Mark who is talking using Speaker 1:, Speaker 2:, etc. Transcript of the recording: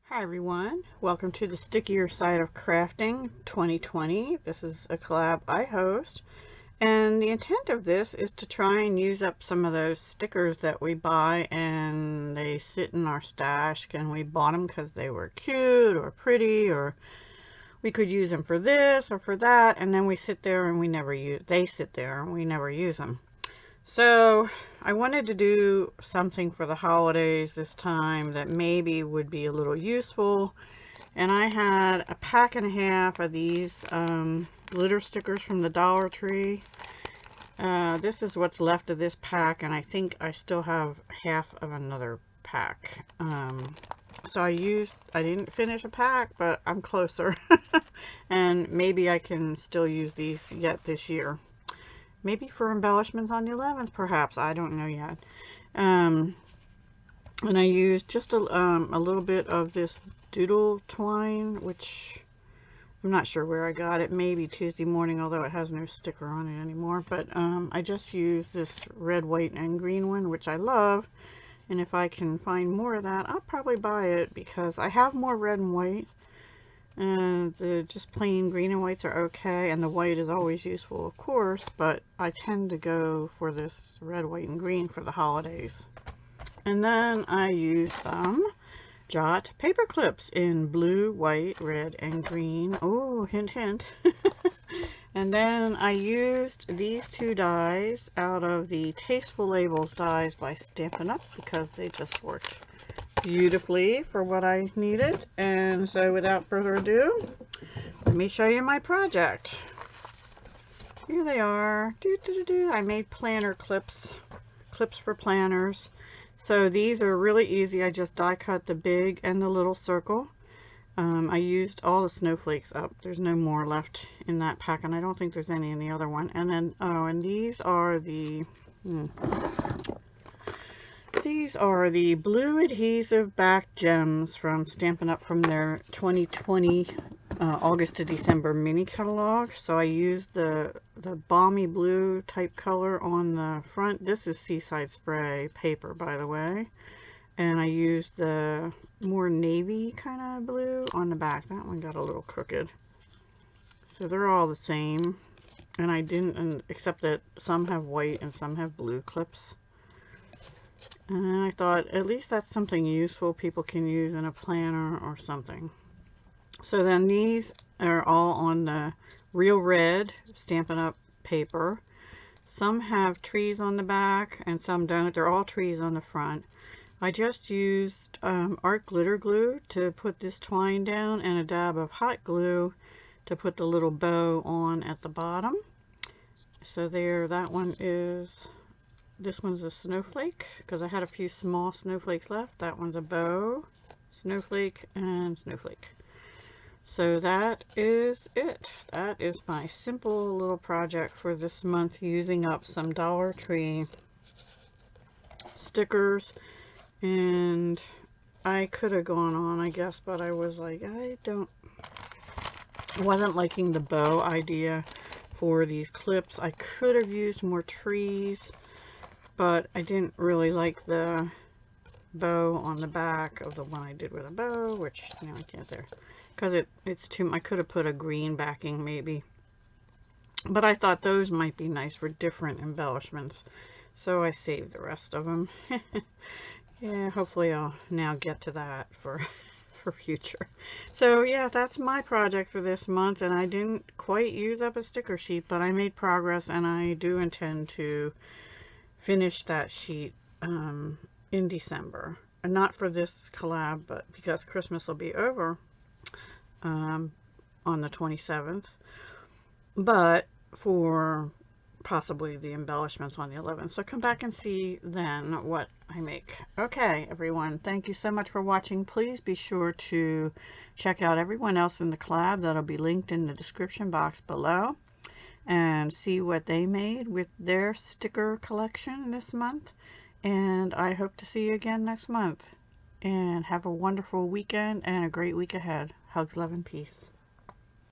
Speaker 1: Hi everyone, welcome to the Stickier side of crafting 2020. This is a collab I host, and the intent of this is to try and use up some of those stickers that we buy and they sit in our stash, and we bought them because they were cute or pretty, or we could use them for this or for that, and then we sit there and we never use, they sit there and we never use them. So I wanted to do something for the holidays this time that maybe would be a little useful. And I had a pack and a half of these glitter stickers from the Dollar Tree. This is what's left of this pack, and I think I still have half of another pack. So I didn't finish a pack, but I'm closer. And maybe I can still use these yet this year. Maybe for embellishments on the 11th, perhaps. I don't know yet. And I used just a little bit of this doodle twine, which I'm not sure where I got it. Maybe Tuesday morning, although it has no sticker on it anymore. But I just used this red, white, and green one, which I love. And if I can find more of that, I'll probably buy it because I have more red and white. And the just plain green and whites are okay, and the white is always useful, of course, but I tend to go for this red, white, and green for the holidays. And then I use some Jot paper clips in blue, white, red, and green. Oh, hint, hint. And then I used these two dies out of the Tasteful Labels dies by Stampin' Up! Because they just worked beautifully for what I needed. And so without further ado, let me show you my project. Here they are. I made planner clips for planners. So these are really easy. I just die cut the big and the little circle. I used all the snowflakes up. There's no more left in that pack, and I don't think there's any in the other one. And then and these are the blue adhesive back gems from Stampin' Up! From their 2020 August to December mini catalog. So I used the balmy blue type color on the front. This is Seaside Spray paper, by the way. And I used the more navy kind of blue on the back. That one got a little crooked. So they're all the same. And I didn't, except that some have white and some have blue clips. And I thought at least that's something useful people can use in a planner or something. So then these are all on the real red Stampin' Up! Paper. Some have trees on the back and some don't. They're all trees on the front. I just used art glitter glue to put this twine down and a dab of hot glue to put the little bow on at the bottom. So there, that one is... This one's a snowflake because I had a few small snowflakes left. That one's a bow, snowflake, and snowflake. So that is it. That is my simple little project for this month, using up some Dollar Tree stickers. And I could have gone on, I guess, but I was like, I wasn't liking the bow idea for these clips. I could have used more trees, but I didn't really like the bow on the back of the one I did with a bow, which, you know, I can't there. Because it's too, I could have put a green backing maybe. But I thought those might be nice for different embellishments. So I saved the rest of them. Yeah, hopefully I'll now get to that for future. So yeah, that's my project for this month, and I didn't quite use up a sticker sheet, but I made progress, and I do intend to finish that sheet in December. And not for this collab, but because Christmas will be over on the 27th, but for possibly the embellishments on the 11th. So come back and see then what I make. Okay, everyone, thank you so much for watching. Please be sure to check out everyone else in the collab. That'll be linked in the description box below, and see what they made with their sticker collection this month. And I hope to see you again next month. And have a wonderful weekend and a great week ahead. Hugs, love, and peace.